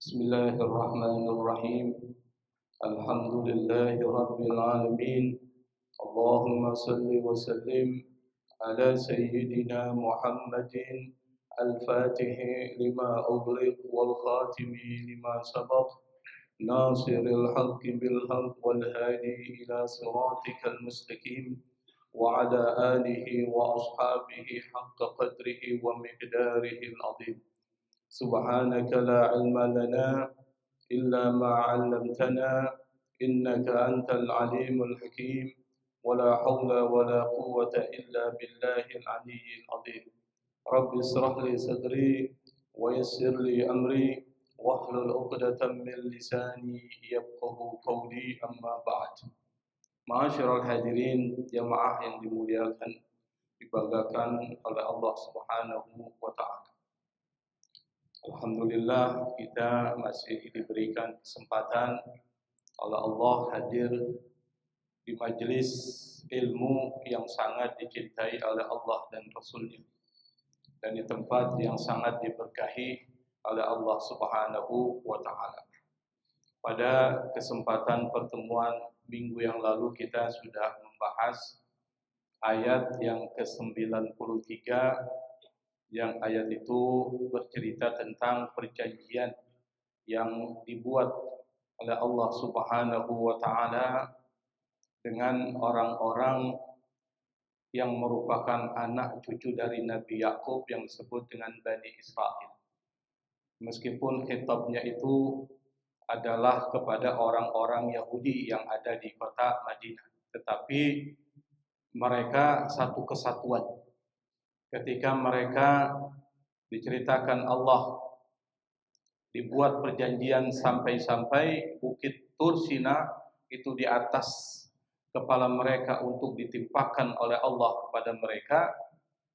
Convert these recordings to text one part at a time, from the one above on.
بسم الله الرحمن الرحيم. الحمد لله رب العالمين. اللهم صل وسلم على سيدنا محمد الفاتح لما أغلق والخاتم لما سبق ناصر الحق بالحق والهادي إلى صراطك المستقيم وعلى آله وأصحابه حق قدره ومقداره العظيم. سبحانك لا علم لنا إلا ما علمتنا إنك أنت العليم الحكيم ولا حول ولا قوة إلا بالله العلي العظيم. رب اشرح لي صدري ويسر لي أمري واحلل عقدة من لساني يفقه قولي أما بعد. Ma'asyiral hadirin, jamaah yang dimuliakan, dibanggakan oleh Allah Subhanahu wa taala. Alhamdulillah kita masih diberikan kesempatan oleh Allah hadir di majelis ilmu yang sangat dicintai oleh Allah dan Rasulnya, dan di tempat yang sangat diberkahi oleh Allah Subhanahu wa ta'ala. Pada kesempatan pertemuan minggu yang lalu kita sudah membahas ayat yang ke-93, yang ayat itu bercerita tentang perjanjian yang dibuat oleh Allah Subhanahu wa taala dengan orang-orang yang merupakan anak cucu dari Nabi Yakub yang disebut dengan Bani Israel. Meskipun khitabnya itu adalah kepada orang-orang Yahudi yang ada di kota Madinah, tetapi mereka satu kesatuan. Ketika mereka diceritakan Allah dibuat perjanjian sampai-sampai Bukit Tursina itu di atas kepala mereka untuk ditimpakan oleh Allah kepada mereka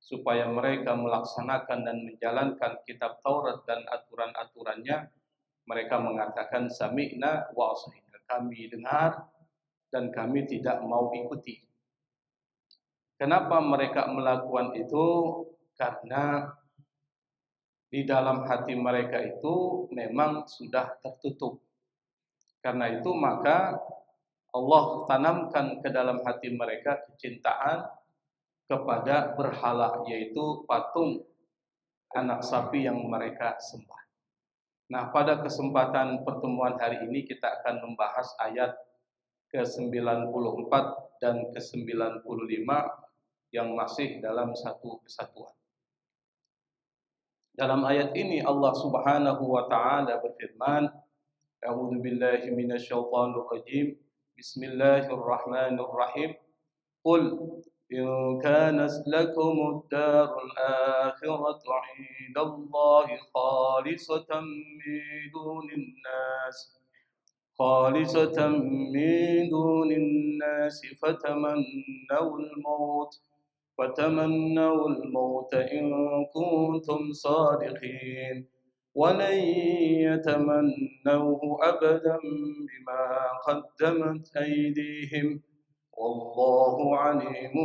supaya mereka melaksanakan dan menjalankan kitab Taurat dan aturan-aturannya. Mereka mengatakan sami'na wa asina, kami dengar dan kami tidak mau ikuti. Kenapa mereka melakukan itu? Karena di dalam hati mereka itu memang sudah tertutup. Karena itu maka Allah tanamkan ke dalam hati mereka kecintaan kepada berhala, yaitu patung anak sapi yang mereka sembah. Nah, pada kesempatan pertemuan hari ini kita akan membahas ayat ke-94 dan ke-95 yang masih dalam satu kesatuan. Dalam ayat ini Allah Subhanahu wa taala berfirman, A'udzu billahi minasyaitonir rajim. Bismillahirrahmanirrahim. Qul in kanat lakumud darul akhiratu 'indallahi khalisatan min dunin nas فتمنوا الموت إن كنتم صادقين ولن يتمنوه أبدا بما قدمت أيديهم والله عليم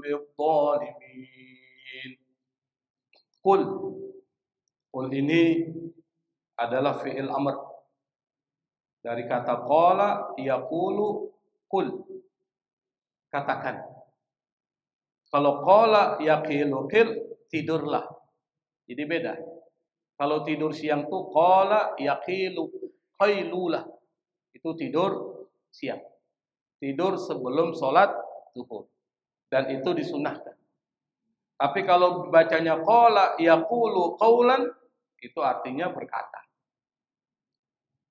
بالظالمين. Qul ini adalah fi'il amr dari kata qala yaqulu qul, katakan. Kalau qala yaqilu qil, tidurlah. Jadi beda. Kalau tidur siang tuh qala yaqilu qailulah, itu tidur siang. Tidur sebelum sholat zuhur, dan itu disunahkan. Tapi kalau bacanya qala yaqulu qaulan, itu artinya berkata.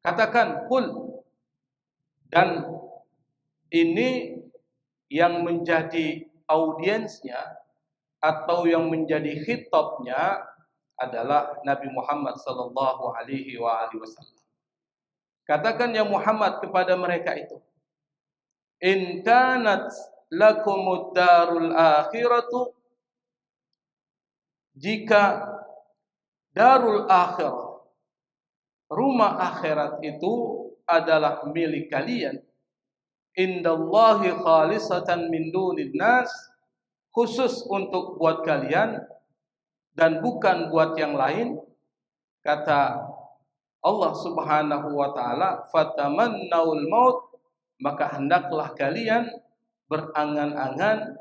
Katakan qul. Dan ini yang menjadi audiensnya atau yang menjadi khitabnya adalah Nabi Muhammad sallallahu alaihi wasallam. Katakan ya Muhammad kepada mereka itu, in kanat lakumud darul akhiratu, jika darul akhirah, rumah akhirat itu adalah milik kalian, indallahi khalisatan min dunin nas, khusus untuk buat kalian dan bukan buat yang lain. Kata Allah Subhanahu wa taala, fatamannaul maut, maka hendaklah kalian berangan-angan,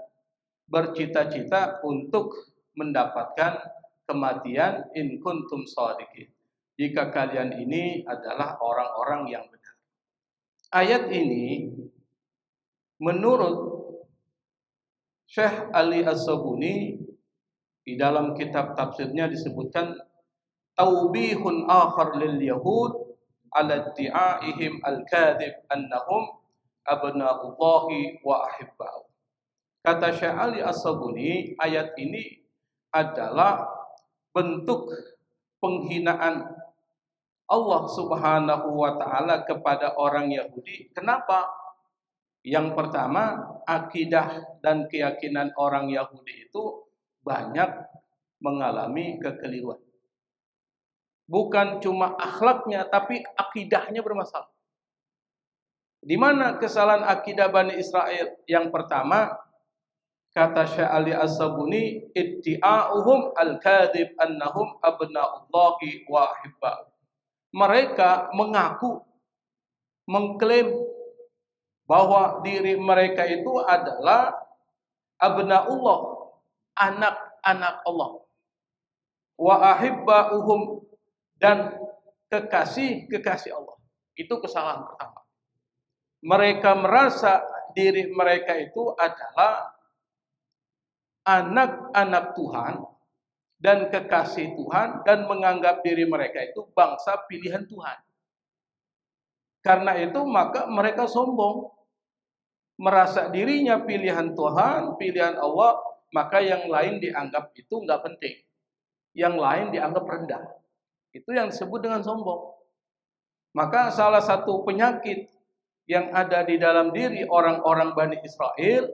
bercita-cita untuk mendapatkan kematian, in kuntum shadiqin, jika kalian ini adalah orang-orang yang benar. Ayat ini menurut Syekh Ali As-Sabuni di dalam kitab tafsirnya disebutkan taubihun akhar lil yahud ala iddi'aihim al-kadhib annahum abna'ullahi wa ahibba'u. Kata Syekh Ali As-Sabuni, ayat ini adalah bentuk penghinaan Allah Subhanahu wa taala kepada orang Yahudi. Kenapa? Yang pertama, akidah dan keyakinan orang Yahudi itu banyak mengalami kekeliruan. Bukan cuma akhlaknya, tapi akidahnya bermasalah. Di mana kesalahan akidah Bani Israel? Yang pertama, kata Syekh Ali As-Sabuni, iddi'a'uhum al-kadhib annahum abna'ullahi wa ahibba'u. Mereka mengaku, mengklaim bahwa diri mereka itu adalah abna'ullah, anak-anak Allah. Wa ahibba'uhum, dan kekasih-kekasih Allah. Itu kesalahan pertama. Mereka merasa diri mereka itu adalah anak-anak Tuhan dan kekasih Tuhan, dan menganggap diri mereka itu bangsa pilihan Tuhan. Karena itu maka mereka sombong, merasa dirinya pilihan Tuhan, pilihan Allah, maka yang lain dianggap itu enggak penting, yang lain dianggap rendah. Itu yang disebut dengan sombong. Maka salah satu penyakit yang ada di dalam diri orang-orang Bani Israel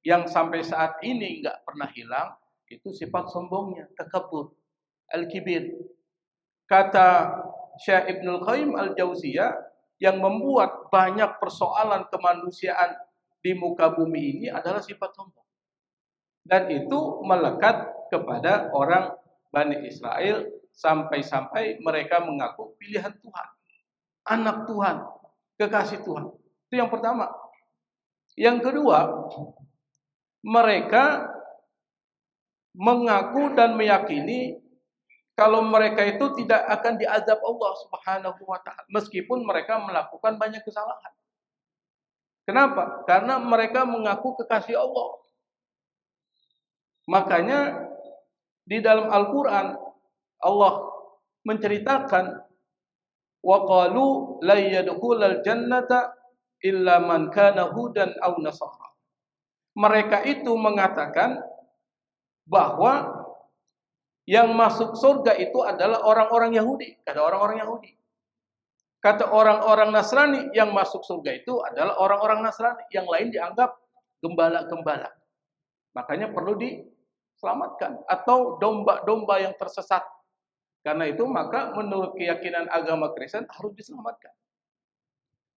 yang sampai saat ini enggak pernah hilang, itu sifat sombongnya, takabur, al-kibir. Kata Syekh Ibnul Qayyim Al-Jauziyah, yang membuat banyak persoalan kemanusiaan di muka bumi ini adalah sifat sombong. Dan itu melekat kepada orang Bani Israel sampai-sampai mereka mengaku pilihan Tuhan, anak Tuhan, kekasih Tuhan. Itu yang pertama. Yang kedua, mereka mengaku dan meyakini kalau mereka itu tidak akan diazab Allah Subhanahu wa taala meskipun mereka melakukan banyak kesalahan. Kenapa? Karena mereka mengaku kekasih Allah. Makanya di dalam Al-Qur'an Allah menceritakan wa qalu la yadkhulul jannata illa man kana hudan aw nasara. Mereka itu mengatakan bahwa yang masuk surga itu adalah orang-orang Yahudi. Kata orang-orang Yahudi. Kata orang-orang Nasrani, yang masuk surga itu adalah orang-orang Nasrani. Yang lain dianggap gembala-gembala. Makanya perlu diselamatkan. Atau domba-domba yang tersesat. Karena itu maka menurut keyakinan agama Kristen harus diselamatkan.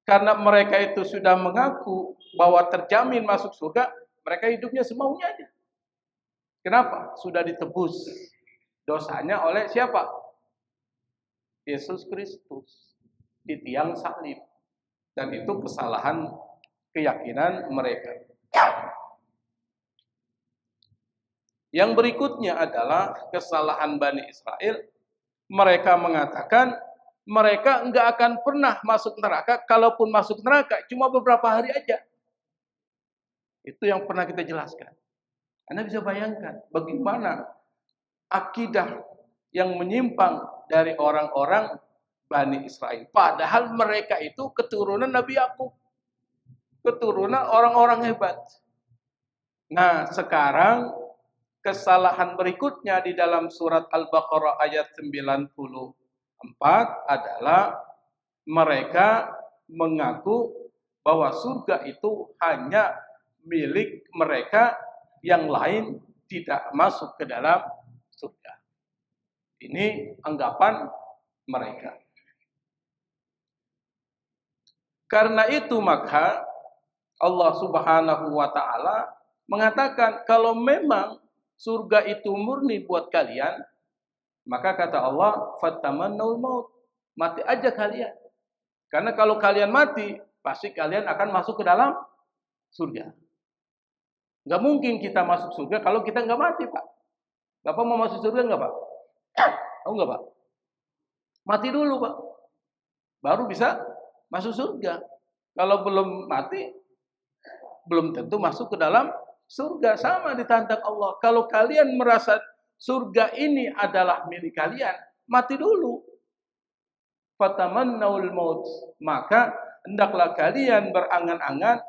Karena mereka itu sudah mengaku bahwa terjamin masuk surga, mereka hidupnya semaunya aja. Kenapa? Sudah ditebus dosanya oleh siapa? Yesus Kristus di tiang salib. Dan itu kesalahan keyakinan mereka. Yang berikutnya adalah kesalahan Bani Israel. Mereka mengatakan mereka enggak akan pernah masuk neraka. Kalaupun masuk neraka cuma beberapa hari aja. Itu yang pernah kita jelaskan. Anda bisa bayangkan bagaimana akidah yang menyimpang dari orang-orang Bani Israel. Padahal mereka itu keturunan Nabi Yakub. Keturunan orang-orang hebat. Nah, sekarang kesalahan berikutnya di dalam surat Al-Baqarah ayat 94 adalah mereka mengaku bahwa surga itu hanya milik mereka, yang lain tidak masuk ke dalam surga. Ini anggapan mereka. Karena itu maka Allah Subhanahu wa taala mengatakan kalau memang surga itu murni buat kalian, maka kata Allah, fatamannul maut, Mati aja kalian. Karena kalau kalian mati, pasti kalian akan masuk ke dalam surga. Nggak mungkin kita masuk surga kalau kita nggak mati, Pak. Bapak mau masuk surga nggak, Pak? Tahu nggak, Pak? Mati dulu, Pak. Baru bisa masuk surga. Kalau belum mati, belum tentu masuk ke dalam surga. Sama ditantang Allah. Kalau kalian merasa surga ini adalah milik kalian, mati dulu. Fatamannaul maut, maka hendaklah kalian berangan-angan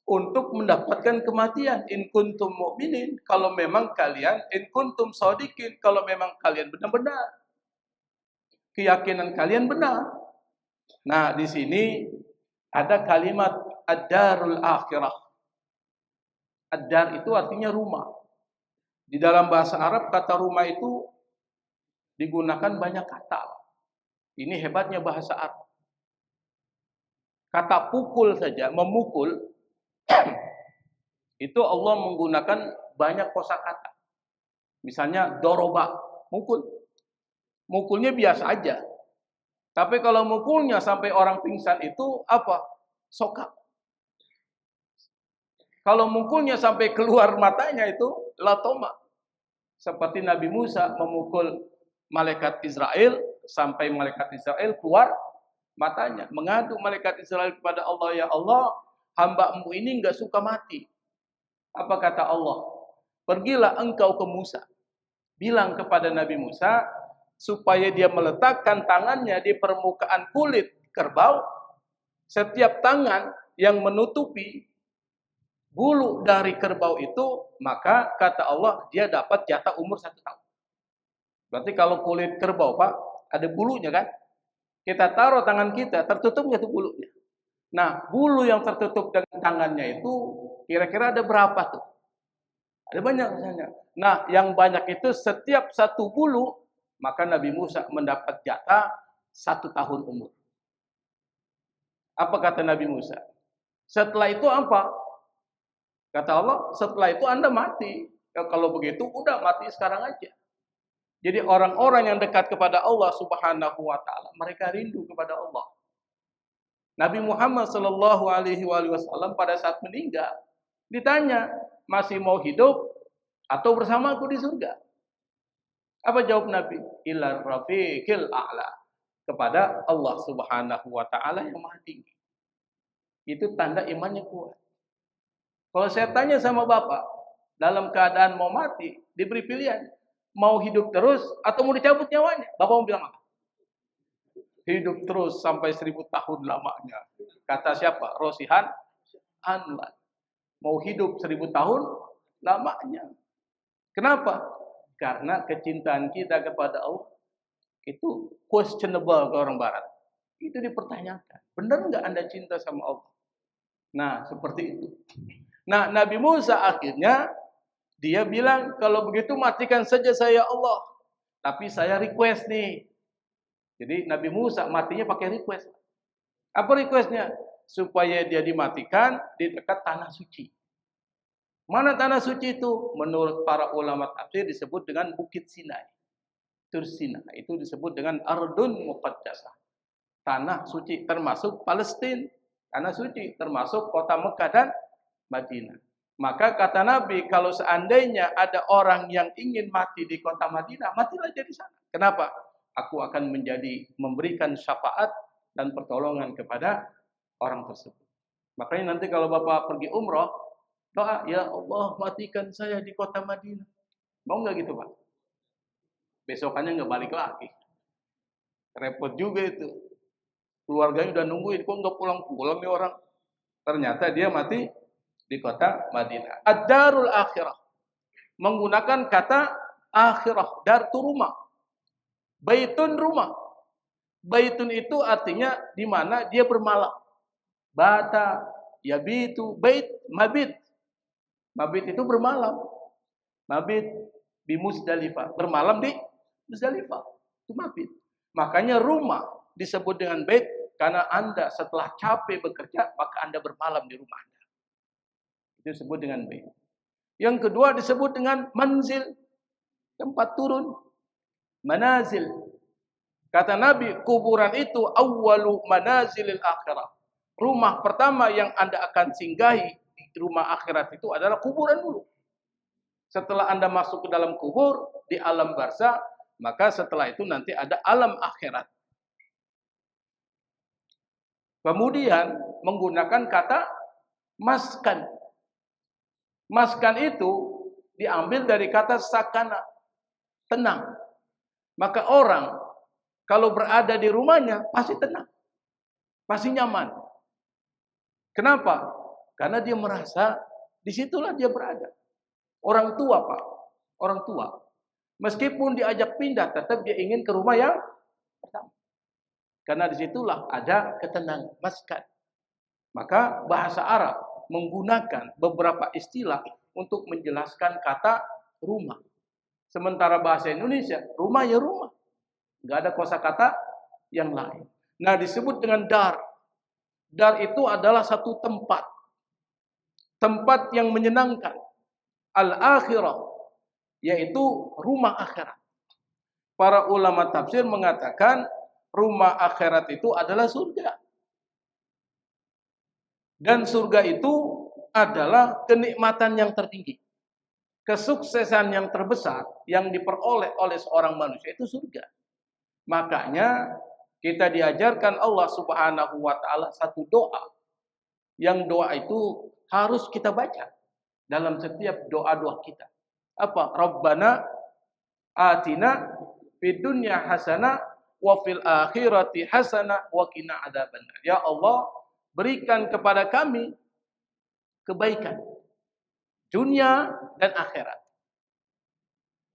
untuk mendapatkan kematian. In kuntum mu'minin, kalau memang kalian, in kuntum shadiqin, kalau memang kalian benar-benar keyakinan kalian benar. Nah, di sini ada kalimat ad-darul akhirah. Ad-dar itu artinya rumah. Di dalam bahasa Arab kata rumah itu digunakan banyak kata. Ini hebatnya bahasa Arab. Kata pukul saja, memukul, itu Allah menggunakan banyak kosakata. Misalnya doroba, mukul. Mukulnya biasa aja. Tapi kalau mukulnya sampai orang pingsan itu apa? Sokak. Kalau mukulnya sampai keluar matanya itu latoma. Seperti Nabi Musa memukul malaikat Israel sampai malaikat Israel keluar matanya. Mengadu malaikat Israel kepada Allah, ya Allah, hamba-Mu ini enggak suka mati. Apa kata Allah? Pergilah engkau ke Musa. Bilang kepada Nabi Musa supaya dia meletakkan tangannya di permukaan kulit kerbau. Setiap tangan yang menutupi bulu dari kerbau itu, maka kata Allah dia dapat jatah umur 1 tahun. Berarti kalau kulit kerbau, Pak, ada bulunya kan? Kita taruh tangan kita, tertutup nggak tuh bulunya? Nah, bulu yang tertutup dengan tangannya itu kira-kira ada berapa tuh? Ada banyak misalnya. Nah, yang banyak itu setiap 1 bulu, maka Nabi Musa mendapat jatah 1 tahun umur. Apa kata Nabi Musa? Setelah itu apa? Kata Allah, setelah itu Anda mati. Ya, kalau begitu, udah mati sekarang aja. Jadi orang-orang yang dekat kepada Allah Subhanahu wa taala, mereka rindu kepada Allah. Nabi Muhammad sallallahu alaihi wasallam pada saat meninggal ditanya, "Masih mau hidup atau bersamaku di surga?" Apa jawab Nabi? Ilar rafiqil a'la. Kepada Allah Subhanahu wa taala yang Maha Tinggi. Itu tanda imannya kuat. Kalau saya tanya sama Bapak, dalam keadaan mau mati, diberi pilihan, mau hidup terus atau mau dicabut nyawanya? Bapak mau bilang apa? Hidup terus sampai 1000 tahun lamanya. Kata siapa? Rosihan Anwar. Mau hidup 1000 tahun lamanya. Kenapa? Karena kecintaan kita kepada Allah itu questionable ke orang barat. Itu dipertanyakan. Benar nggak Anda cinta sama Allah? Nah, seperti itu. Nah, Nabi Musa akhirnya dia bilang, kalau begitu matikan saja saya Allah. Tapi saya request nih. Jadi Nabi Musa matinya pakai request. Apa requestnya? Supaya dia dimatikan di dekat tanah suci. Mana tanah suci itu? Menurut para ulama tafsir disebut dengan Bukit Sinai. Tursina. Itu disebut dengan Ardun Muqaddasah. Tanah suci termasuk Palestina. Tanah suci termasuk kota Mekah dan Madinah. Maka kata Nabi, kalau seandainya ada orang yang ingin mati di kota Madinah, matilah di sana. Kenapa? Aku akan memberikan syafaat dan pertolongan kepada orang tersebut. Makanya nanti kalau Bapak pergi umroh, doa, ya Allah matikan saya di kota Madinah. Mau nggak gitu, Pak? Besokannya nggak balik lagi. Repot juga itu. Keluarganya udah nungguin, kok nggak pulang-pulang nih orang. Ternyata dia mati di kota Madinah. Ad-darul akhirah. Menggunakan kata akhirah. Dar itu rumah. Baitun rumah. Baitun itu artinya di mana dia bermalam. Bata, yabitu, bait, mabit. Mabit itu bermalam. Mabit di Musdalifah. Bermalam di Musdalifah. Itu mabit. Makanya rumah disebut dengan bait karena Anda setelah capek bekerja, maka Anda bermalam di rumah Anda. Itu disebut dengan bait. Yang kedua disebut dengan manzil, tempat turun. Manazil. Kata Nabi, kuburan itu awwalu manazilil akhirah. Rumah pertama yang Anda akan singgahi di rumah akhirat itu adalah kuburan dulu. Setelah Anda masuk ke dalam kubur, di alam barzakh, maka setelah itu nanti ada alam akhirat. Kemudian menggunakan kata maskan. Maskan itu diambil dari kata sakana, tenang. Maka orang kalau berada di rumahnya pasti tenang, pasti nyaman. Kenapa? Karena dia merasa disitulah dia berada. Orang tua, Pak. Orang tua. Meskipun diajak pindah, tetap dia ingin ke rumah yang pertama. Karena disitulah ada ketenangan, maskan. Maka bahasa Arab menggunakan beberapa istilah untuk menjelaskan kata rumah. Sementara bahasa Indonesia, rumah ya rumah. Nggak ada kosakata yang lain. Nah, disebut dengan dar. Dar itu adalah satu tempat. Tempat yang menyenangkan. Al-akhirah, yaitu rumah akhirat. Para ulama tafsir mengatakan rumah akhirat itu adalah surga. Dan surga itu adalah kenikmatan yang tertinggi. Kesuksesan yang terbesar yang diperoleh oleh seorang manusia itu surga. Makanya kita diajarkan Allah Subhanahu wa taala satu doa. Yang doa itu harus kita baca dalam setiap doa-doa kita. Apa? Rabbana atina fid dunya hasanah wa fil akhirati hasanah wa qina adzabannar. Ya Allah, berikan kepada kami kebaikan dunia dan akhirat.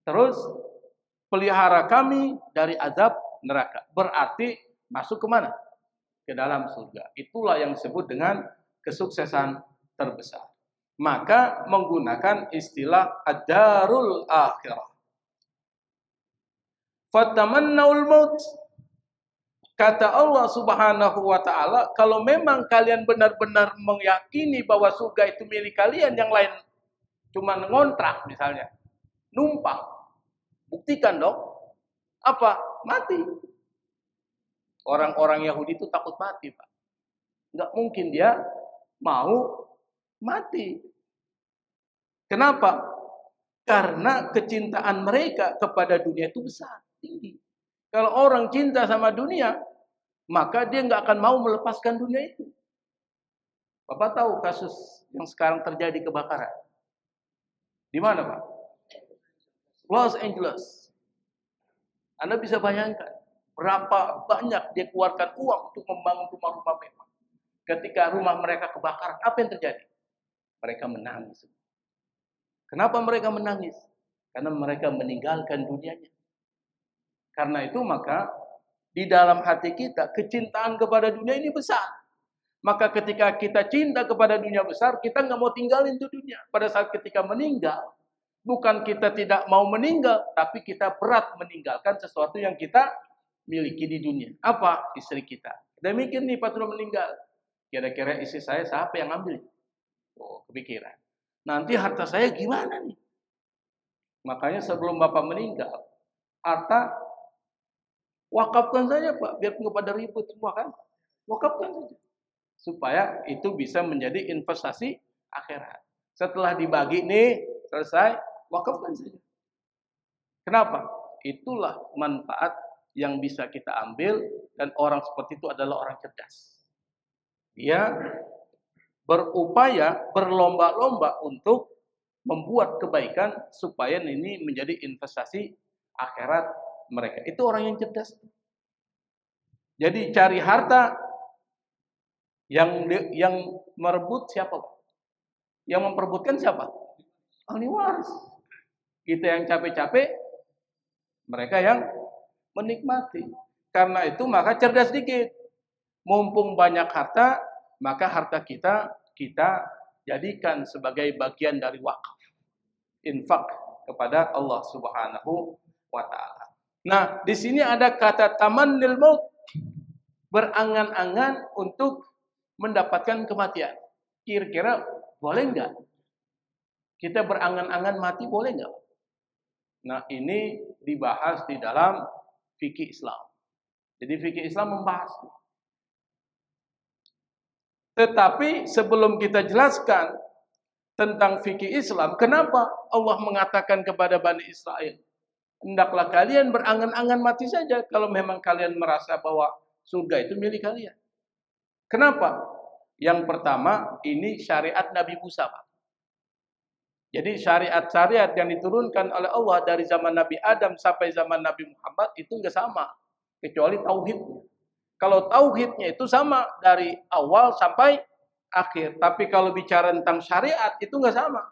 Terus pelihara kami dari azab neraka. Berarti masuk ke mana? Ke dalam surga. Itulah yang disebut dengan kesuksesan terbesar. Maka menggunakan istilah ad-darul akhirah. Fatamannaul maut. Kata Allah Subhanahu wa taala, kalau memang kalian benar-benar meyakini bahwa surga itu milik kalian, yang lain cuma ngontrak misalnya, numpang. Buktikan dong. Apa? Mati. Orang-orang Yahudi itu takut mati, Pak. Enggak mungkin dia mau mati. Kenapa? Karena kecintaan mereka kepada dunia itu besar, tinggi. Kalau orang cinta sama dunia, maka dia nggak akan mau melepaskan dunia itu. Bapak tahu kasus yang sekarang terjadi kebakaran? Di mana, Pak? Los Angeles. Anda bisa bayangkan berapa banyak dia keluarkan uang untuk membangun rumah-rumah mewah. Ketika rumah mereka kebakaran, apa yang terjadi? Mereka menangis. Kenapa mereka menangis? Karena mereka meninggalkan dunianya. Karena itu maka di dalam hati kita kecintaan kepada dunia ini besar. Maka ketika kita cinta kepada dunia besar, kita nggak mau tinggalin itu dunia. Pada saat ketika meninggal, bukan kita tidak mau meninggal, tapi kita berat meninggalkan sesuatu yang kita miliki di dunia. Apa? Istri kita. Kita mikir nih pas sudah meninggal. Kira-kira istri saya siapa yang ambil? Oh, kepikiran. Nanti harta saya gimana nih? Makanya sebelum Bapak meninggal, harta wakafkan saja, Pak, biar nggak pada ribut semua kan. Wakafkan saja. Supaya itu bisa menjadi investasi akhirat. Setelah dibagi nih, selesai, wakafkan saja. Kenapa? Itulah manfaat yang bisa kita ambil, dan orang seperti itu adalah orang cerdas. Dia berupaya, berlomba-lomba untuk membuat kebaikan supaya ini menjadi investasi akhirat mereka. Itu orang yang cerdas. Jadi cari harta yang merebut siapa? Yang memperebutkan siapa? Ahli waris. Kita yang capek-capek, mereka yang menikmati. Karena itu maka cerdas dikit. Mumpung banyak harta, maka harta kita jadikan sebagai bagian dari wakaf. Infak kepada Allah Subhanahu wa taala. Nah, di sini ada kata tamannil maut, berangan-angan untuk mendapatkan kematian. Kira-kira boleh enggak? Kita berangan-angan mati boleh enggak? Nah, ini dibahas di dalam fikih Islam. Jadi fikih Islam membahas. Tetapi sebelum kita jelaskan tentang fikih Islam, kenapa Allah mengatakan kepada Bani Israel, hendaklah kalian berangan-angan mati saja kalau memang kalian merasa bahwa surga itu milik kalian. Kenapa? Yang pertama, ini syariat Nabi Musa, Pak. Jadi syariat-syariat yang diturunkan oleh Allah dari zaman Nabi Adam sampai zaman Nabi Muhammad itu enggak sama, kecuali tauhidnya. Kalau tauhidnya itu sama dari awal sampai akhir. Tapi kalau bicara tentang syariat itu enggak sama.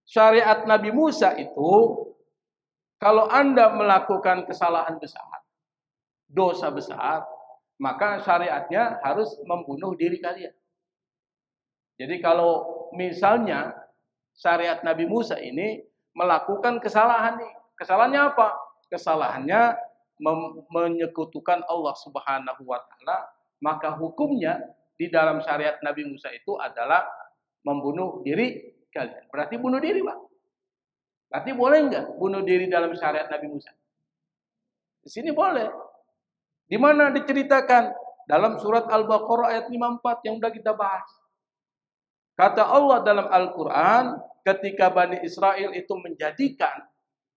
Syariat Nabi Musa itu, kalau Anda melakukan kesalahan besar, dosa besar, maka syariatnya harus membunuh diri kalian. Jadi kalau misalnya syariat Nabi Musa ini melakukan kesalahan nih. Kesalahannya apa? Kesalahannya menyekutukan Allah Subhanahu wa taala, maka hukumnya di dalam syariat Nabi Musa itu adalah membunuh diri kalian. Berarti bunuh diri, Pak. Berarti boleh enggak bunuh diri dalam syariat Nabi Musa? Di sini boleh. Di mana diceritakan? Dalam surat Al-Baqarah ayat 54 yang sudah kita bahas. Kata Allah dalam Al-Quran, ketika Bani Israel itu menjadikan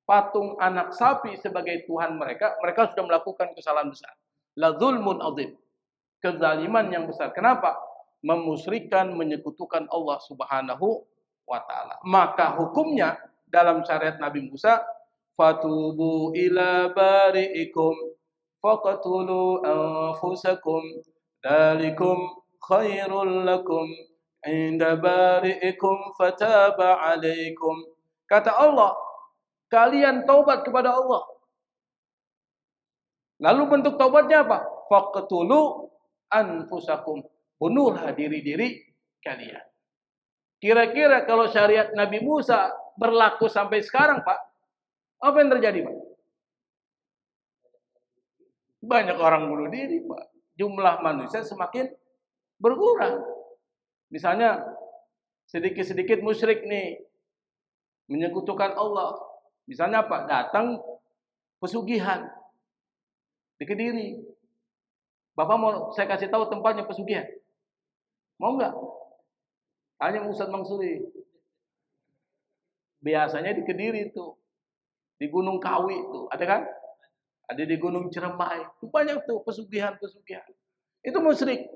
patung anak sapi sebagai Tuhan mereka, mereka sudah melakukan kesalahan besar. La zulmun azim. Kezaliman yang besar. Kenapa? Memusyrikan, menyekutukan Allah Subhanahu wa ta'ala. Maka hukumnya dalam syariat Nabi Musa, fatubu ila bari'ikum faqatulu anfusakum dalikum khairul lakum inda bari'ikum fataba alaikum. Kata Allah, kalian taubat kepada Allah. Lalu bentuk taubatnya apa? Faqtulu anfusakum. Bunuhlah diri-diri kalian. Kira-kira kalau syariat Nabi Musa berlaku sampai sekarang, Pak, apa yang terjadi, Pak? Banyak orang bunuh diri, Pak. Jumlah manusia semakin berkurang. Misalnya sedikit-sedikit musyrik nih menyekutukan Allah. Misalnya apa? Datang pesugihan di Kediri. Bapak mau saya kasih tahu tempatnya pesugihan? Mau enggak? Hanya Ustaz Mangsuri. Biasanya di Kediri itu, di Gunung Kawi itu, ada kan? Ada di Gunung Ciremai. Itu banyak tuh pesugihan-pesugihan. Itu musyrik.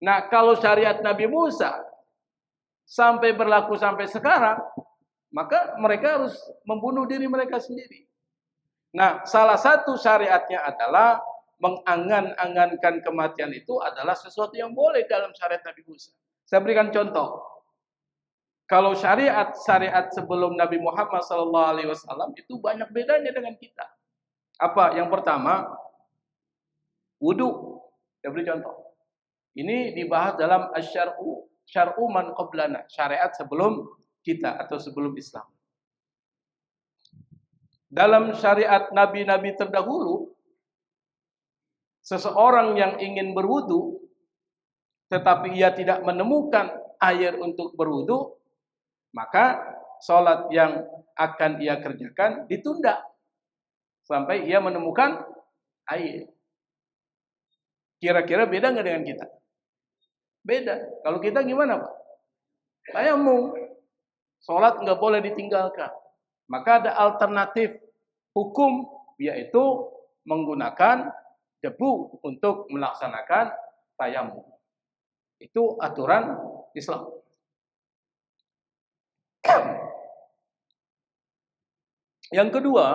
Nah, kalau syariat Nabi Musa sampai berlaku sampai sekarang, maka mereka harus membunuh diri mereka sendiri. Nah, salah satu syariatnya adalah mengangan-angankan kematian itu adalah sesuatu yang boleh dalam syariat Nabi Musa. Saya berikan contoh. Kalau syariat sebelum Nabi Muhammad SAW itu banyak bedanya dengan kita. Apa? Yang pertama, wudu. Saya beri contoh. Ini dibahas dalam syar'u man qablana, syariat sebelum kita atau sebelum Islam. Dalam syariat nabi-nabi terdahulu, seseorang yang ingin berwudu tetapi ia tidak menemukan air untuk berwudu, maka sholat yang akan ia kerjakan ditunda sampai ia menemukan air. Kira-kira beda nggak dengan kita? Beda. Kalau kita gimana, Pak? Tayamum. Sholat nggak boleh ditinggalkan. Maka ada alternatif hukum, yaitu menggunakan debu untuk melaksanakan tayamum. Itu aturan Islam. Yang kedua,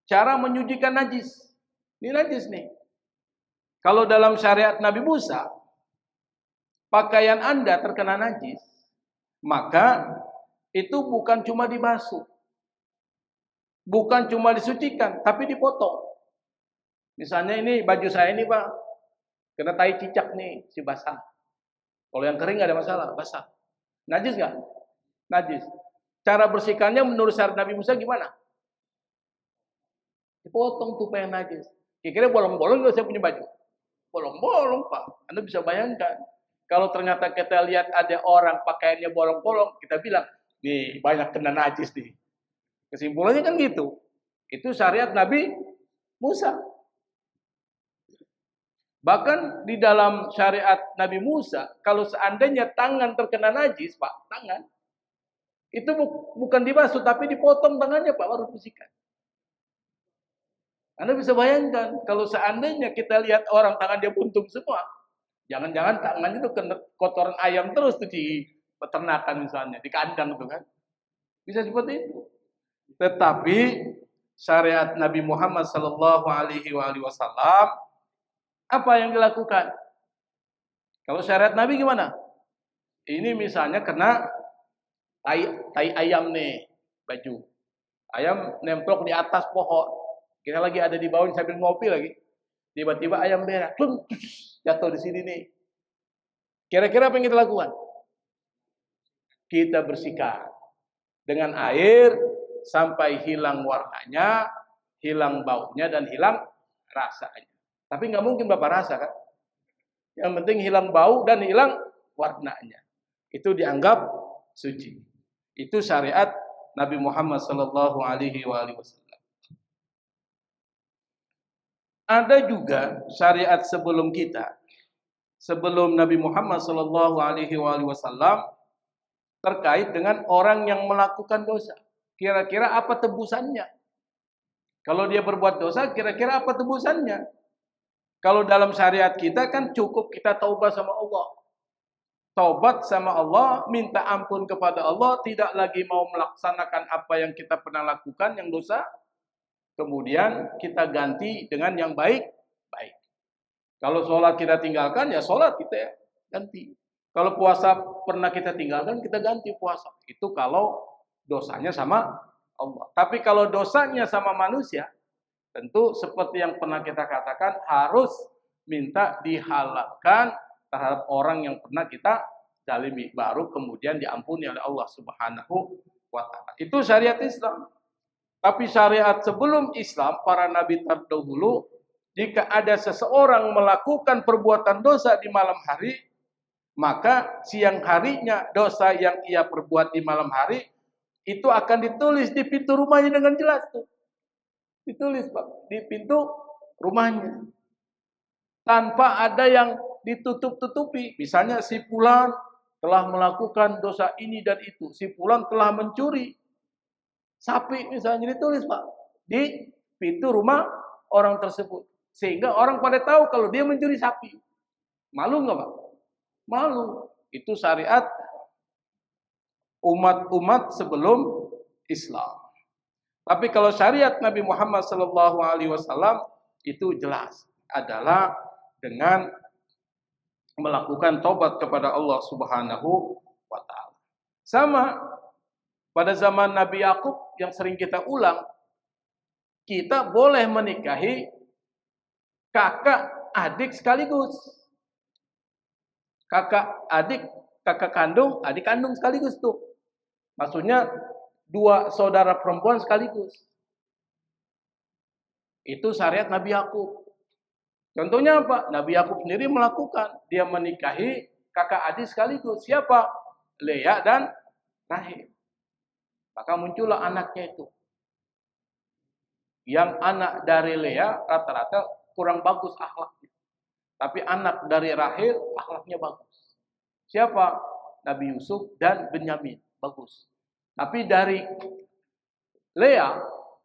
cara menyucikan najis. Ini najis nih. Kalau dalam syariat Nabi Musa, pakaian Anda terkena najis, maka itu bukan cuma dibasuh, bukan cuma disucikan, tapi dipotong. Misalnya ini baju saya ini, Pak, kena tai cicak nih, si basah. Kalau yang kering nggak ada masalah, basah. Najis nggak? Najis. Cara bersihkannya menurut syariat Nabi Musa gimana? Dipotong tuh pengen najis. Kira-kira bolong-bolong nggak saya punya baju? Bolong-bolong, Pak. Anda bisa bayangkan. Kalau ternyata kita lihat ada orang pakaiannya bolong-bolong, kita bilang, nih banyak kena najis nih. Kesimpulannya kan gitu. Itu syariat Nabi Musa. Bahkan di dalam syariat Nabi Musa, kalau seandainya tangan terkena najis, Pak, tangan itu bukan dibasuh tapi dipotong tangannya, Pak, baru bersihkan. Anda bisa bayangkan kalau seandainya kita lihat orang tangan dia buntung semua, jangan-jangan tangannya itu kena kotoran ayam terus tuh di peternakan misalnya, di kandang itu kan. Bisa seperti itu. Tetapi syariat Nabi Muhammad sallallahu alaihi wasallam apa yang dilakukan? Kalau syariat Nabi gimana? Ini misalnya kena tai ayam nih, baju. Ayam nemplok di atas pohon. Kita lagi ada di bawah sambil ngopi lagi. Tiba-tiba ayam berak, jatuh di sini nih. Kira-kira apa yang kita lakukan? Kita bersihkan dengan air sampai hilang warnanya, hilang baunya dan hilang rasanya. Tapi nggak mungkin Bapak rasa kan? Yang penting hilang bau dan hilang warnanya. Itu dianggap suci. Itu syariat Nabi Muhammad sallallahu alaihi wasallam. Ada juga syariat sebelum kita, sebelum Nabi Muhammad sallallahu alaihi wasallam terkait dengan orang yang melakukan dosa. Kira-kira apa tebusannya? Kalau dia berbuat dosa, kira-kira apa tebusannya? Kalau dalam syariat kita kan cukup kita taubat sama Allah. Taubat sama Allah, minta ampun kepada Allah, tidak lagi mau melaksanakan apa yang kita pernah lakukan yang dosa. Kemudian kita ganti dengan yang baik. Kalau sholat kita tinggalkan, ya sholat kita ya ganti. Kalau puasa pernah kita tinggalkan, kita ganti puasa. Itu kalau dosanya sama Allah. Tapi kalau dosanya sama manusia, tentu seperti yang pernah kita katakan, harus minta dihalalkan terhadap orang yang pernah kita zalimi. Baru kemudian diampuni oleh Allah Subhanahu wa ta'ala. Itu syariat Islam. Tapi syariat sebelum Islam, para nabi terdahulu, jika ada seseorang melakukan perbuatan dosa di malam hari, maka siang harinya dosa yang ia perbuat di malam hari, itu akan ditulis di pintu rumahnya dengan jelas tuh. Ditulis Pak, di pintu rumahnya. Tanpa ada yang ditutup-tutupi. Misalnya si fulan telah melakukan dosa ini dan itu. Si fulan telah mencuri sapi misalnya, ditulis Pak di pintu rumah orang tersebut, sehingga orang pada tahu kalau dia mencuri sapi. Malu nggak Pak? Malu. Itu syariat umat-umat sebelum Islam. Tapi kalau syariat Nabi Muhammad SAW itu jelas adalah dengan melakukan taubat kepada Allah Subhanahu wa ta'ala. Sama pada zaman Nabi Yakub yang sering kita ulang, kita boleh menikahi kakak adik sekaligus. Kakak adik, kakak kandung, adik kandung sekaligus tuh. Maksudnya dua saudara perempuan sekaligus. Itu syariat Nabi Yakub. Contohnya apa? Nabi Yakub sendiri melakukan, dia menikahi kakak adik sekaligus. Siapa? Lea dan Rahel. Maka muncullah anaknya itu. Yang anak dari Lea rata-rata kurang bagus akhlaknya. Tapi anak dari Rahel akhlaknya bagus. Siapa? Nabi Yusuf dan Benyamin. Bagus. Tapi dari Lea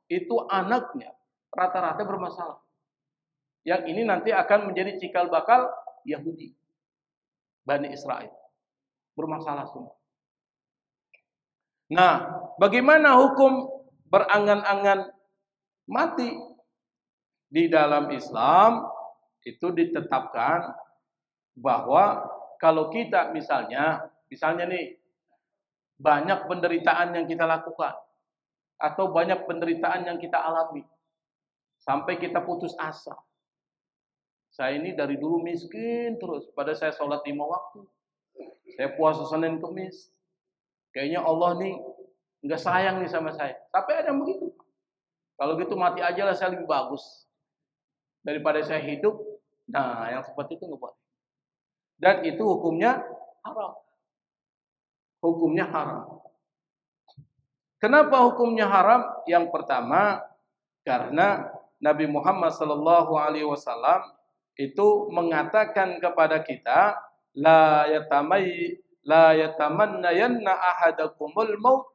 itu anaknya rata-rata bermasalah. Yang ini nanti akan menjadi cikal bakal Yahudi. Bani Israel. Bermasalah semua. Nah, bagaimana hukum berangan-angan mati? Di dalam Islam itu ditetapkan bahwa kalau kita misalnya nih banyak penderitaan yang kita lakukan atau banyak penderitaan yang kita alami sampai kita putus asa. Saya ini dari dulu miskin terus, pada saya sholat 5 waktu. Saya puasa Senin Kemis. Kayaknya Allah nih nggak sayang nih sama saya. Sampai ada yang begitu. Kalau gitu mati aja lah, saya lebih bagus daripada saya hidup. Nah, yang seperti itu nggak boleh. Dan itu hukumnya haram. Hukumnya haram. Kenapa hukumnya haram? Yang pertama, karena Nabi Muhammad SAW itu mengatakan kepada kita, la yatamannayanna ahadakumul maut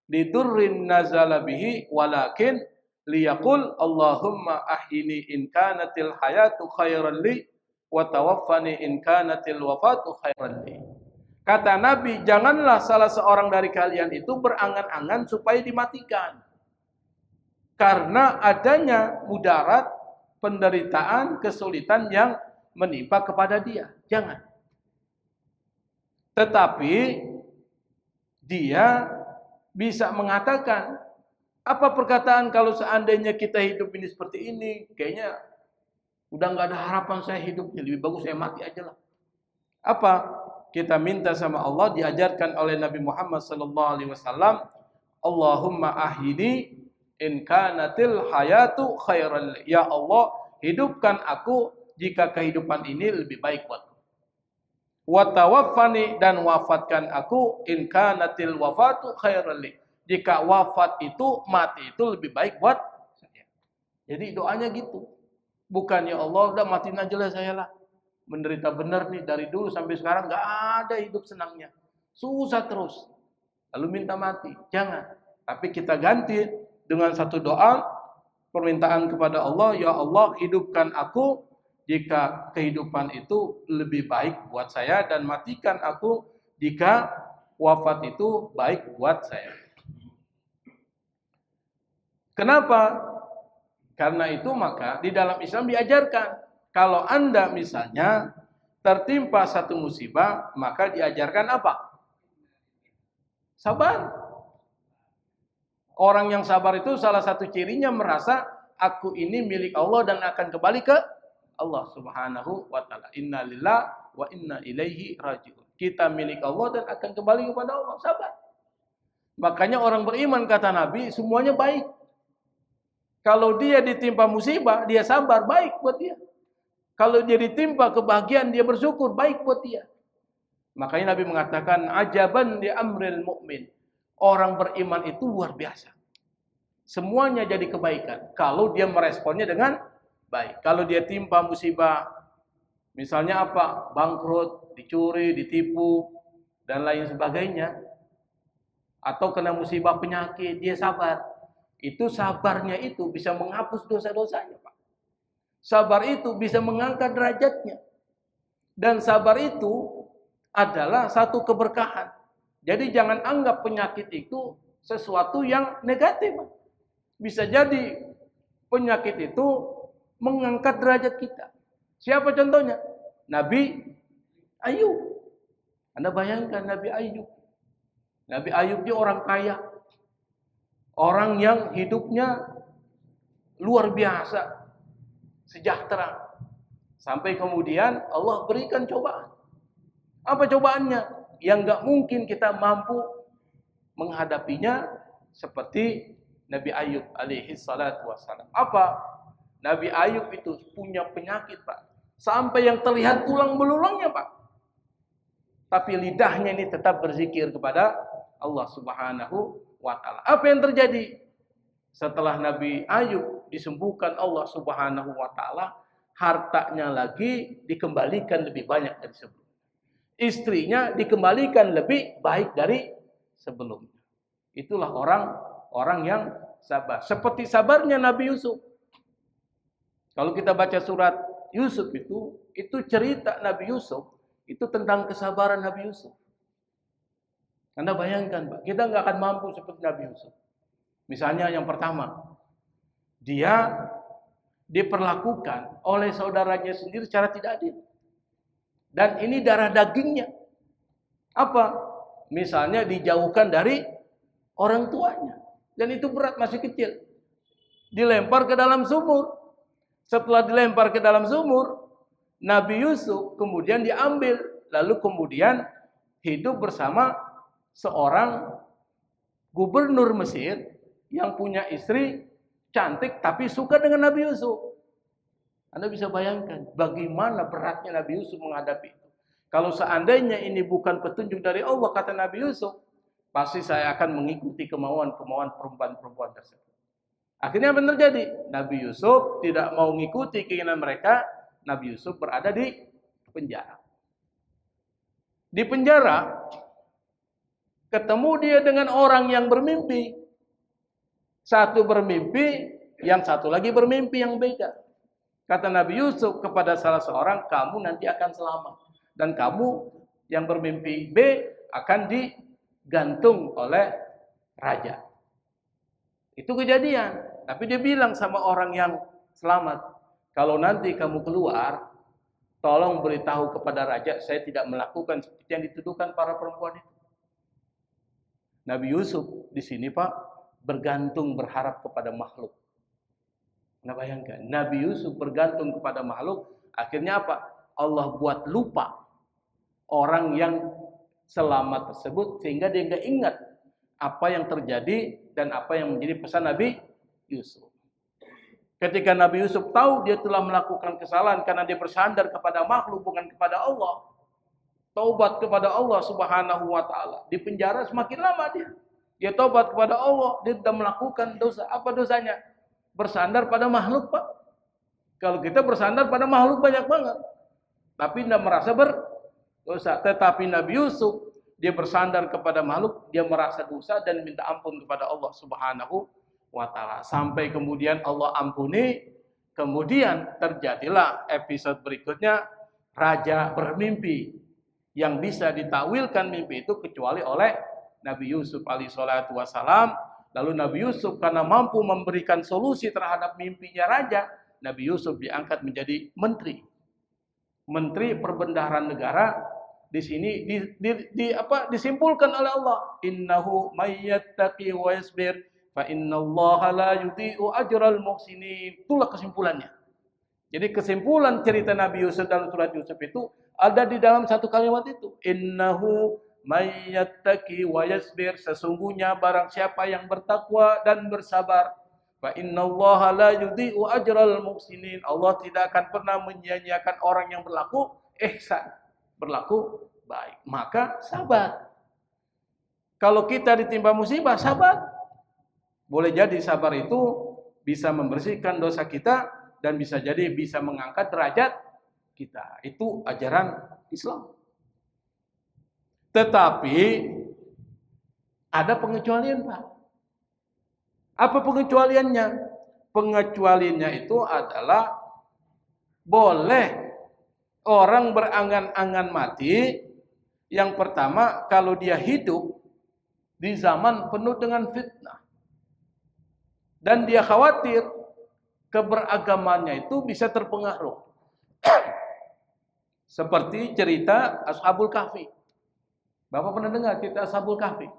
lidurrin nazala bihi walakin liyaqul Allahumma ahyini in kanatil hayatu khairan li wa tawaffani in kanatil wafatu khairan li. Kata Nabi, janganlah salah seorang dari kalian itu berangan-angan supaya dimatikan. Karena adanya mudarat, penderitaan, kesulitan yang menimpa kepada dia. Jangan. Tetapi dia bisa mengatakan, apa perkataan kalau seandainya kita hidup ini seperti ini, kayaknya udah nggak ada harapan saya hidupnya, lebih bagus saya mati aja lah. Apa? Kita minta sama Allah, diajarkan oleh Nabi Muhammad SAW, Allahumma ahyini in kanatil hayatu khairan. Ya Allah, hidupkan aku jika kehidupan ini lebih baik buatku. Wa tawaffani, dan wafatkan aku in kanatil wafatu khairan li. Jika wafat itu, mati itu lebih baik buat saya. Jadi doanya gitu. Bukan ya Allah, udah matiin aja lah saya lah. Menderita benar nih dari dulu sampai sekarang nggak ada hidup senangnya. Susah terus. Lalu minta mati. Jangan. Tapi kita ganti dengan satu doa, permintaan kepada Allah, ya Allah, hidupkan aku jika kehidupan itu lebih baik buat saya, dan matikan aku jika wafat itu baik buat saya. Kenapa? Karena itu maka di dalam Islam diajarkan, kalau Anda misalnya tertimpa satu musibah, maka diajarkan apa? Sabar. Orang yang sabar itu salah satu cirinya merasa aku ini milik Allah dan akan kembali ke Allah Subhanahu wa taala. Inna lillahi wa inna ilaihi raji'un. Kita milik Allah dan akan kembali kepada Allah. Sabar. Makanya orang beriman, kata Nabi, semuanya baik. Kalau dia ditimpa musibah, dia sabar, baik buat dia. Kalau dia ditimpa kebahagiaan, dia bersyukur, baik buat dia. Makanya Nabi mengatakan, ajaban di amril mu'min. Orang beriman itu luar biasa. Semuanya jadi kebaikan. Kalau dia meresponnya dengan baik. Kalau dia timpa musibah, misalnya apa? Bangkrut, dicuri, ditipu, dan lain sebagainya. Atau kena musibah penyakit, dia sabar. Itu sabarnya itu bisa menghapus dosa-dosanya, Pak. Sabar itu bisa mengangkat derajatnya. Dan sabar itu adalah satu keberkahan. Jadi jangan anggap penyakit itu sesuatu yang negatif. Bisa jadi penyakit itu mengangkat derajat kita. Siapa contohnya? Nabi Ayub. Anda bayangkan Nabi Ayub. Nabi Ayub dia orang kaya. Orang yang hidupnya luar biasa. Sejahtera. Sampai kemudian Allah berikan cobaan. Apa cobaannya? Yang gak mungkin kita mampu menghadapinya seperti Nabi Ayub alaihi salatu wassalam. Apa? Nabi Ayub itu punya penyakit, Pak. Sampai yang terlihat tulang belulangnya, Pak. Tapi lidahnya ini tetap berzikir kepada Allah Subhanahu wa taala. Apa yang terjadi? Setelah Nabi Ayub disembuhkan Allah Subhanahu wa taala, hartanya lagi dikembalikan lebih banyak dari sebelumnya. Istrinya dikembalikan lebih baik dari sebelumnya. Itulah orang yang sabar. Seperti sabarnya Nabi Yusuf. Kalau kita baca surat Yusuf itu cerita Nabi Yusuf, itu tentang kesabaran Nabi Yusuf. Anda bayangkan, Pak, kita nggak akan mampu seperti Nabi Yusuf. Misalnya yang pertama, dia diperlakukan oleh saudaranya sendiri secara tidak adil. Dan ini darah dagingnya. Apa? Misalnya dijauhkan dari orang tuanya. Dan itu berat, masih kecil. Dilempar ke dalam sumur. Setelah dilempar ke dalam sumur, Nabi Yusuf kemudian diambil. Lalu kemudian hidup bersama seorang gubernur Mesir yang punya istri cantik tapi suka dengan Nabi Yusuf. Anda bisa bayangkan bagaimana beratnya Nabi Yusuf menghadapi itu. Kalau seandainya ini bukan petunjuk dari Allah, kata Nabi Yusuf, pasti saya akan mengikuti kemauan-kemauan perempuan-perempuan tersebut. Akhirnya apa yang terjadi? Nabi Yusuf tidak mau mengikuti keinginan mereka, Nabi Yusuf berada di penjara. Di penjara ketemu dia dengan orang yang bermimpi. Satu bermimpi, yang satu lagi bermimpi yang beda. Kata Nabi Yusuf kepada salah seorang, kamu nanti akan selamat. Dan kamu yang bermimpi B akan digantung oleh raja. Itu kejadian. Tapi dia bilang sama orang yang selamat, kalau nanti kamu keluar, tolong beritahu kepada raja, saya tidak melakukan seperti yang dituduhkan para perempuan itu. Nabi Yusuf di sini Pak, bergantung berharap kepada makhluk. Nah bayangkan, Nabi Yusuf bergantung kepada makhluk, akhirnya apa? Allah buat lupa orang yang selamat tersebut, sehingga dia nggak ingat apa yang terjadi dan apa yang menjadi pesan Nabi Yusuf. Ketika Nabi Yusuf tahu dia telah melakukan kesalahan karena dia bersandar kepada makhluk bukan kepada Allah, taubat kepada Allah Subhanahu wa taala. Di penjara semakin lama dia. Dia taubat kepada Allah, dia sudah melakukan dosa. Apa dosanya? Bersandar pada makhluk, Pak. Kalau kita bersandar pada makhluk banyak banget, tapi tidak merasa berdosa. Tetapi Nabi Yusuf, dia bersandar kepada makhluk, dia merasa dosa dan minta ampun kepada Allah Subhanahu wa taala. Sampai kemudian Allah ampuni, kemudian terjadilah episode berikutnya, raja bermimpi. Yang bisa ditakwilkan mimpi itu kecuali oleh Nabi Yusuf alaihissalatu wassalam. Lalu Nabi Yusuf karena mampu memberikan solusi terhadap mimpinya raja, Nabi Yusuf diangkat menjadi menteri. Menteri perbendaharaan negara. Di sini disimpulkan oleh Allah, innahu mayyattaqi wa yasbir fa innallaha la yudhi'u ajral muhsinin. Itulah kesimpulannya. Jadi kesimpulan cerita Nabi Yusuf dalam surat Yusuf itu ada di dalam satu kalimat itu. Innahu mayyattaqi wa yasbir, sesungguhnya barang siapa yang bertakwa dan bersabar, fa innallaha la yudhi'u ajral muhsinin, Allah tidak akan pernah menyia-nyiakan orang yang berlaku ihsan, berlaku baik. Maka sabar. Kalau kita ditimpa musibah, sabar. Boleh jadi sabar itu bisa membersihkan dosa kita dan bisa jadi bisa mengangkat derajat kita. Itu ajaran Islam. Tetapi ada pengecualian, Pak. Apa pengecualiannya? Pengecualiannya itu adalah boleh orang berangan-angan mati. Yang pertama, kalau dia hidup di zaman penuh dengan fitnah dan dia khawatir keberagamannya itu bisa terpengaruh. Seperti cerita Ashabul Kahfi. Bapak pernah dengar cerita Ashabul Kahfi?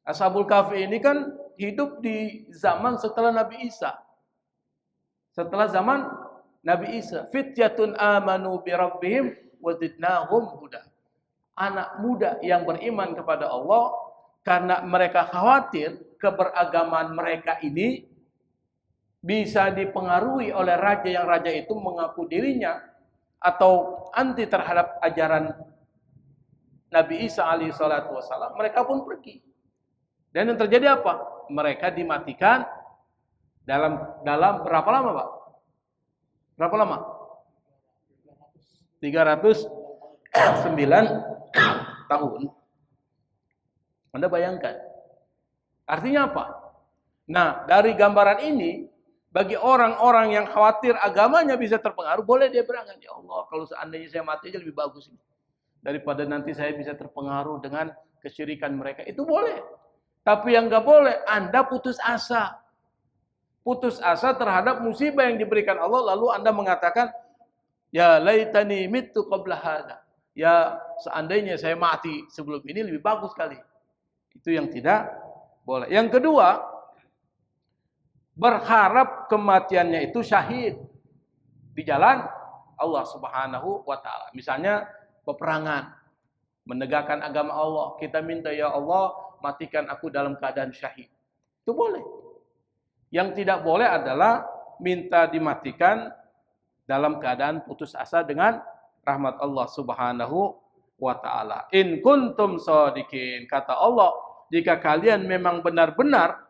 Ashabul Kahfi ini kan hidup di zaman setelah Nabi Isa. Setelah zaman Nabi Isa. Fityatun amanu bi rabbihim wa zidnahum huda. Anak muda yang beriman kepada Allah karena mereka khawatir keberagaman mereka ini bisa dipengaruhi oleh raja yang raja itu mengaku dirinya atau anti terhadap ajaran Nabi Isa alaihissalatu wassalam, mereka pun pergi. Dan yang terjadi apa? Mereka dimatikan dalam berapa lama, Pak? Berapa lama? 309 tahun. Anda bayangkan. Artinya apa? Nah, dari gambaran ini, bagi orang-orang yang khawatir agamanya bisa terpengaruh, boleh dia berangan, ya Allah, kalau seandainya saya mati aja lebih bagus ini, daripada nanti saya bisa terpengaruh dengan kesyirikan mereka. Itu boleh. Tapi yang nggak boleh, Anda putus asa. Putus asa terhadap musibah yang diberikan Allah, lalu Anda mengatakan, ya laitani mittu qabla hadza. Ya seandainya saya mati sebelum ini lebih bagus kali. Itu yang tidak boleh. Yang kedua, berharap kematiannya itu syahid di jalan Allah Subhanahu wa taala. Misalnya peperangan, menegakkan agama Allah, kita minta ya Allah matikan aku dalam keadaan syahid. Itu boleh. Yang tidak boleh adalah minta dimatikan dalam keadaan putus asa dengan rahmat Allah Subhanahu wa taala. In kuntum shadiqin, kata Allah, jika kalian memang benar-benar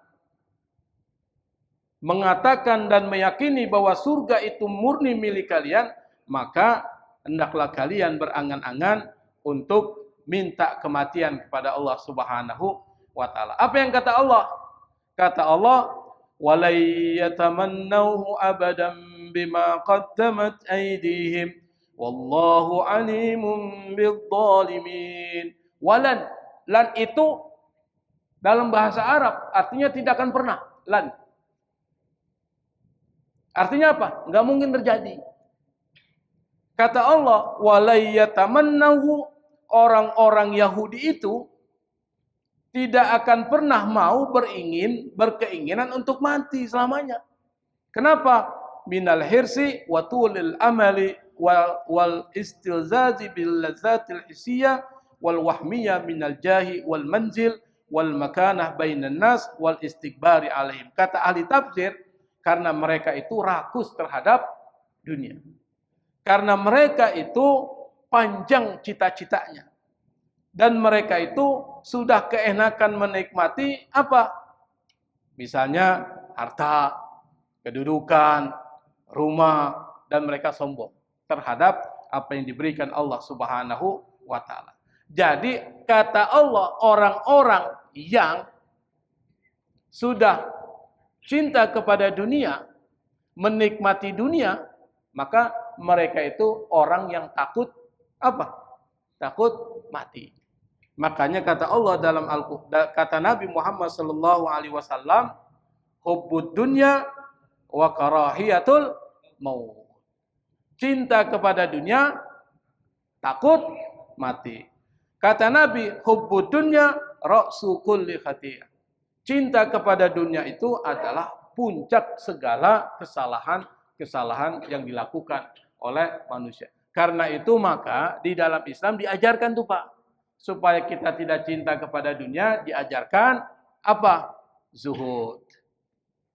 mengatakan dan meyakini bahwa surga itu murni milik kalian, maka hendaklah kalian berangan-angan untuk minta kematian kepada Allah Subhanahu wa taala. Apa yang kata Allah? Kata Allah, "Walay yatamannawhu abadan bima qaddamat aydihim wallahu alimun bidzalimin." Walan, lan itu dalam bahasa Arab artinya tidak akan pernah. Lan. Artinya apa? Enggak mungkin terjadi. Kata Allah, "Walay yatamannahu," orang-orang Yahudi itu tidak akan pernah mau berkeinginan untuk mati selamanya. Kenapa? Minal hirsi wa tulil amali wal istilzazi bil lazzatil hissiyah wal wahmiyah minal jahi wal manzil wal makanah bainan nas wal istikbari alaihim. Kata ahli tafsir, karena mereka itu rakus terhadap dunia. Karena mereka itu panjang cita-citanya. Dan mereka itu sudah keenakan menikmati apa? Misalnya harta, kedudukan, rumah, dan mereka sombong terhadap apa yang diberikan Allah Subhanahu wa taala. Jadi kata Allah, orang-orang yang sudah cinta kepada dunia, menikmati dunia, maka mereka itu orang yang takut apa? Takut mati. Makanya kata Allah dalam Al-Qur'an, kata Nabi Muhammad sallallahu alaihi wasallam, hubbud dunya wa karahiyatul maut. Cinta kepada dunia, takut mati. Kata Nabi, hubbud dunya ra'su kulli khatiyah. Cinta kepada dunia itu adalah puncak segala kesalahan yang dilakukan oleh manusia. Karena itu maka di dalam Islam diajarkan tuh Pak, supaya kita tidak cinta kepada dunia, diajarkan apa? Zuhud.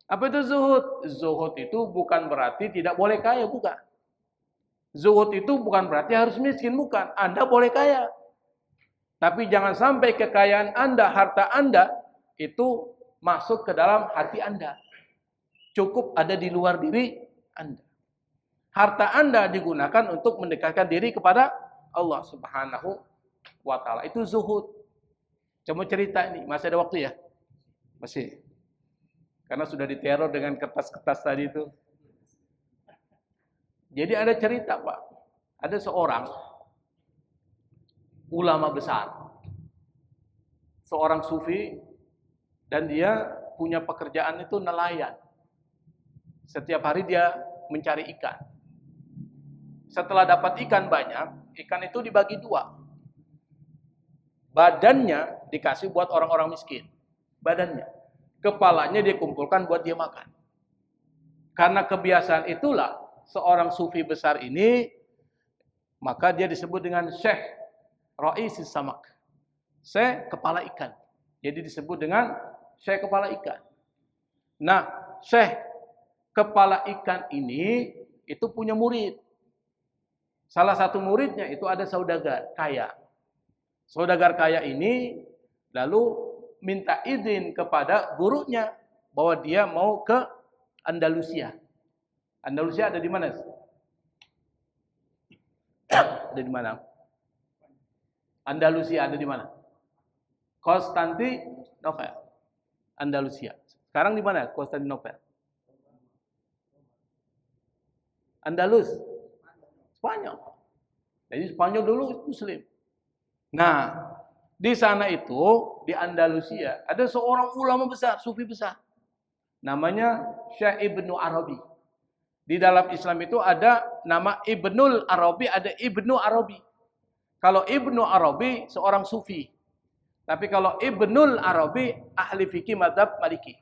Apa itu zuhud? Zuhud itu bukan berarti tidak boleh kaya, bukan. Zuhud itu bukan berarti harus miskin, bukan. Anda boleh kaya. Tapi jangan sampai kekayaan Anda, harta Anda itu masuk ke dalam hati Anda. Cukup ada di luar diri Anda. Harta Anda digunakan untuk mendekatkan diri kepada Allah Subhanahu wa taala. Itu zuhud. Coba cerita ini, masih ada waktu ya? Masih. Karena sudah diteror dengan kertas-kertas tadi itu. Jadi ada cerita, Pak. Ada seorang ulama besar. Seorang sufi, dan dia punya pekerjaan itu nelayan. Setiap hari dia mencari ikan. Setelah dapat ikan banyak, ikan itu dibagi dua. Badannya dikasih buat orang-orang miskin. Badannya. Kepalanya dia kumpulkan buat dia makan. Karena kebiasaan itulah seorang sufi besar ini, maka dia disebut dengan Syekh Ra'isis Samak. Syekh kepala ikan. Jadi disebut dengan Syekh kepala ikan. Nah, Syekh kepala ikan ini itu punya murid. Salah satu muridnya itu ada saudagar kaya. Saudagar kaya ini lalu minta izin kepada gurunya bahwa dia mau ke Andalusia. Andalusia ada di mana? Ada di mana? Andalusia ada di mana? Konstantinopel. Andalusia. Sekarang di mana Konstantinopel? Andalus. Spanyol. Jadi Spanyol dulu Muslim. Nah, di sana itu di Andalusia ada seorang ulama besar, sufi besar. Namanya Syekh Ibnu Arabi. Di dalam Islam itu ada nama Ibnul Arabi, ada Ibnu Arabi. Kalau Ibnu Arabi seorang sufi. Tapi kalau Ibnul Arabi ahli fikih mazhab Maliki.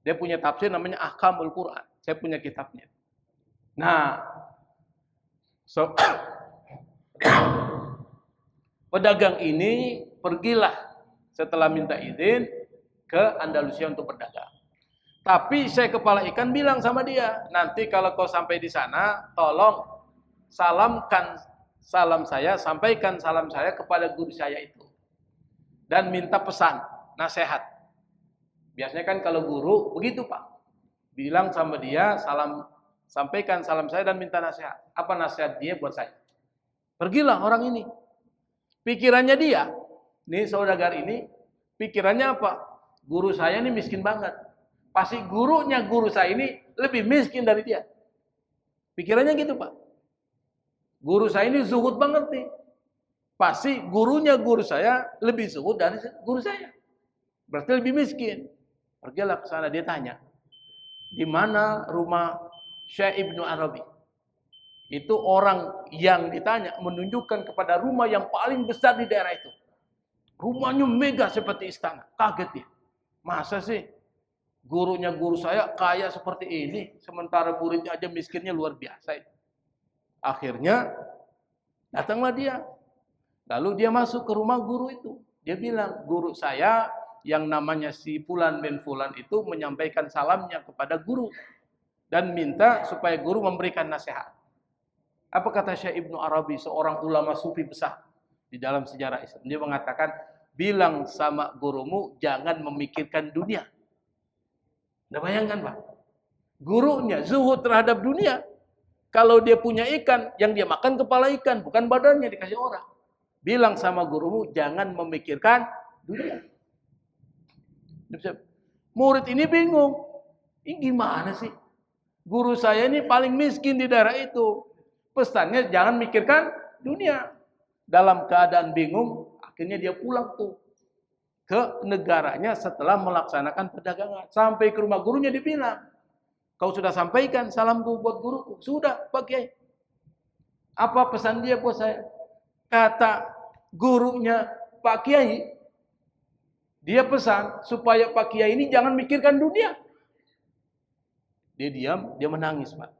Dia punya tafsir namanya Ahkamul Quran. Saya punya kitabnya. Nah, pedagang ini pergilah setelah minta izin ke Andalusia untuk berdagang. Tapi saya kepala ikan bilang sama dia, nanti kalau kau sampai di sana, tolong sampaikan salam saya kepada guru saya itu. Dan minta pesan, nasihat. Biasanya kan kalau guru begitu Pak. Bilang sama dia, salam sampaikan salam saya dan minta nasihat. Apa nasihat dia buat saya? Pergilah orang ini. Pikirannya dia, nih saudagar ini, pikirannya apa? Guru saya ini miskin banget. Pasti gurunya guru saya ini lebih miskin dari dia. Pikirannya gitu, Pak. Guru saya ini zuhud banget nih. Pasti gurunya guru saya lebih zuhud dari guru saya. Berarti lebih miskin. Pergilah ke sana, dia tanya, di mana rumah Syekh Ibnu Arabi? Itu orang yang ditanya menunjukkan kepada rumah yang paling besar di daerah itu. Rumahnya mega seperti istana. Kaget dia. Masa sih gurunya guru saya kaya seperti ini, sementara muridnya aja miskinnya luar biasa. Akhirnya datanglah dia. Lalu dia masuk ke rumah guru itu. Dia bilang, guru saya yang namanya si Fulan bin Fulan itu menyampaikan salamnya kepada guru dan minta supaya guru memberikan nasihat. Apa kata Syekh Ibnu Arabi, seorang ulama sufi besar di dalam sejarah Islam? Dia mengatakan, bilang sama gurumu jangan memikirkan dunia. Anda bayangkan, Pak? Gurunya zuhud terhadap dunia. Kalau dia punya ikan, yang dia makan kepala ikan, bukan badannya dikasih orang. Bilang sama gurumu jangan memikirkan dunia. Murid ini bingung. Ini gimana sih? Guru saya ini paling miskin di daerah itu. Pesannya jangan mikirkan dunia. Dalam keadaan bingung, akhirnya dia pulang tuh ke negaranya setelah melaksanakan perdagangan. Sampai ke rumah gurunya dibilang, kau sudah sampaikan salamku buat guruku? Sudah, Pak Kiai. Apa pesan dia buat saya? Kata gurunya Pak Kiai, dia pesan supaya Pak Kiai ini jangan mikirkan dunia. Dia diam, dia menangis, Pak.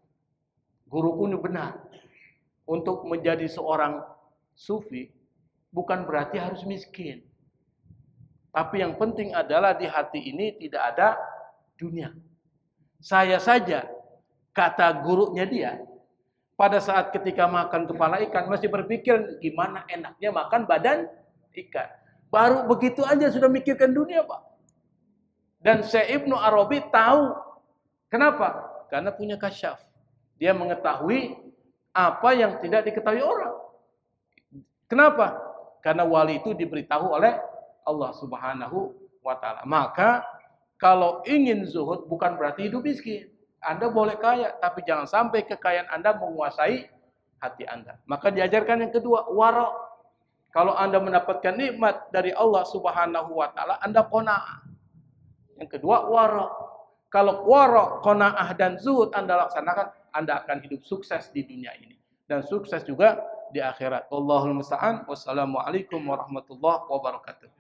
Guruku ini benar. Untuk menjadi seorang sufi, bukan berarti harus miskin. Tapi yang penting adalah di hati ini tidak ada dunia. Saya saja, kata gurunya dia, pada saat ketika makan kepala ikan, masih berpikir gimana enaknya makan badan ikan. Baru begitu aja sudah mikirkan dunia, Pak. Dan Syekh Ibnu Arabi tahu. Kenapa? Karena punya kasyaf. Dia mengetahui apa yang tidak diketahui orang. Kenapa? Karena wali itu diberitahu oleh Allah Subhanahu wa Ta'ala. Maka kalau ingin zuhud bukan berarti hidup miskin. Anda boleh kaya, tapi jangan sampai kekayaan Anda menguasai hati Anda. Maka diajarkan yang kedua, wara'. Kalau Anda mendapatkan nikmat dari Allah Subhanahu wa Ta'ala, Anda qanaah. Yang kedua, wara'. Kalau wara', qanaah dan zuhud Anda laksanakan, Anda akan hidup sukses di dunia ini dan sukses juga di akhirat. Wallahul musta'an. Wassalamualaikum warahmatullahi wabarakatuh.